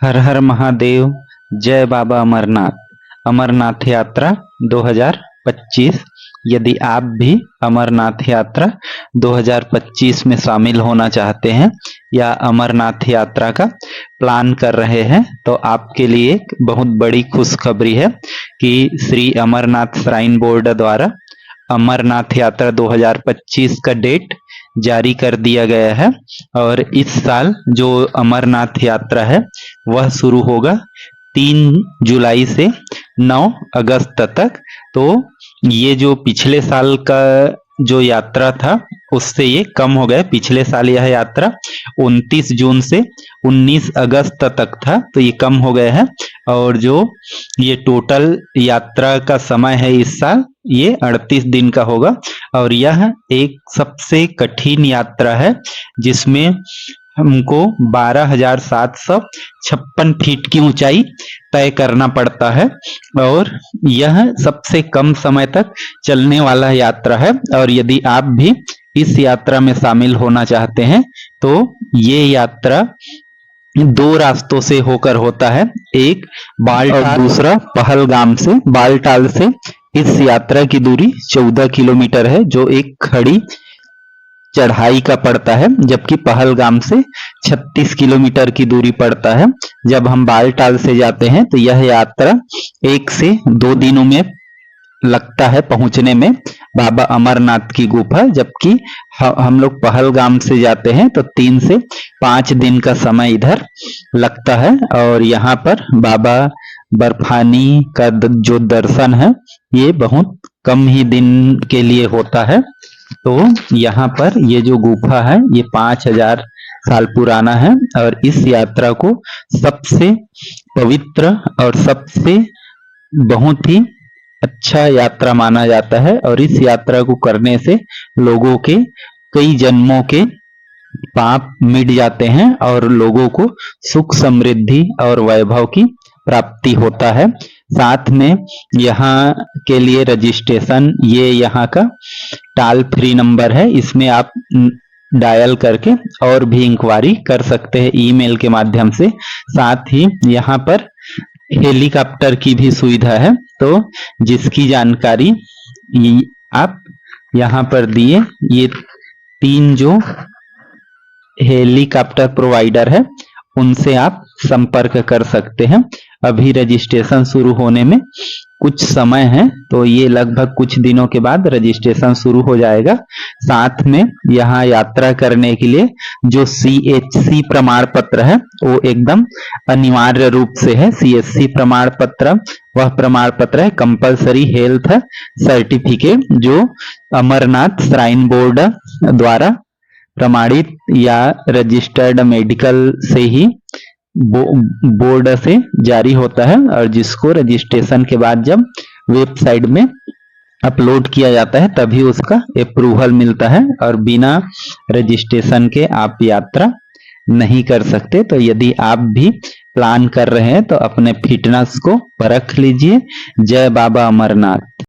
हर हर महादेव। जय बाबा अमरनाथ। अमरनाथ यात्रा 2025। यदि आप भी अमरनाथ यात्रा 2025 में शामिल होना चाहते हैं या अमरनाथ यात्रा का प्लान कर रहे हैं तो आपके लिए एक बहुत बड़ी खुशखबरी है कि श्री अमरनाथ श्राइन बोर्ड द्वारा अमरनाथ यात्रा 2025 का डेट जारी कर दिया गया है। और इस साल जो अमरनाथ यात्रा है वह शुरू होगा 3 जुलाई से 9 अगस्त तक। तो ये जो पिछले साल का जो यात्रा था उससे ये कम हो गया। पिछले साल यह यात्रा 29 जून से 19 अगस्त तक था, तो ये कम हो गया है। और जो ये टोटल यात्रा का समय है इस साल ये 38 दिन का होगा। और यह एक सबसे कठिन यात्रा है जिसमें हमको 12,756 फीट की ऊंचाई तय करना पड़ता है और यह सबसे कम समय तक चलने वाला यात्रा है। और यदि आप भी इस यात्रा में शामिल होना चाहते हैं तो ये यात्रा 2 रास्तों से होकर होता है, एक बालटाल और दूसरा पहलगाम से। बालटाल से इस यात्रा की दूरी 14 किलोमीटर है जो एक खड़ी चढ़ाई का पड़ता है, जबकि पहलगाम से 36 किलोमीटर की दूरी पड़ता है। जब हम बालटाल से जाते हैं तो यह यात्रा 1 से 2 दिनों में लगता है पहुंचने में बाबा अमरनाथ की गुफा, जबकि हम लोग पहलगाम से जाते हैं तो 3 से 5 दिन का समय इधर लगता है। और यहाँ पर बाबा बर्फानी का जो दर्शन है ये बहुत कम ही दिन के लिए होता है। तो यहाँ पर ये जो गुफा है ये 5000 साल पुराना है और इस यात्रा को सबसे पवित्र और सबसे बहुत ही अच्छा यात्रा माना जाता है। और इस यात्रा को करने से लोगों के कई जन्मों के पाप मिट जाते हैं और लोगों को सुख समृद्धि और वैभव की प्राप्ति होता है। साथ में यहाँ के लिए रजिस्ट्रेशन, ये यहाँ का टोल फ्री नंबर है, इसमें आप डायल करके और भी इंक्वायरी कर सकते हैं ईमेल के माध्यम से। साथ ही यहाँ पर हेलीकॉप्टर की भी सुविधा है, तो जिसकी जानकारी आप यहाँ पर दिए, ये 3 जो हेलीकॉप्टर प्रोवाइडर है उनसे आप संपर्क कर सकते हैं। अभी रजिस्ट्रेशन शुरू होने में कुछ समय है, तो ये लगभग कुछ दिनों के बाद रजिस्ट्रेशन शुरू हो जाएगा। साथ में यहाँ यात्रा करने के लिए जो CHC प्रमाण पत्र है वो एकदम अनिवार्य रूप से है। CHC प्रमाण पत्र वह प्रमाण पत्र है कंपलसरी हेल्थ सर्टिफिकेट जो अमरनाथ श्राइन बोर्ड द्वारा प्रमाणित या रजिस्टर्ड मेडिकल से ही बोर्ड से जारी होता है और जिसको रजिस्ट्रेशन के बाद जब वेबसाइट में अपलोड किया जाता है तभी उसका अप्रूवल मिलता है और बिना रजिस्ट्रेशन के आप यात्रा नहीं कर सकते। तो यदि आप भी प्लान कर रहे हैं तो अपने फिटनेस को परख लीजिए। जय बाबा अमरनाथ।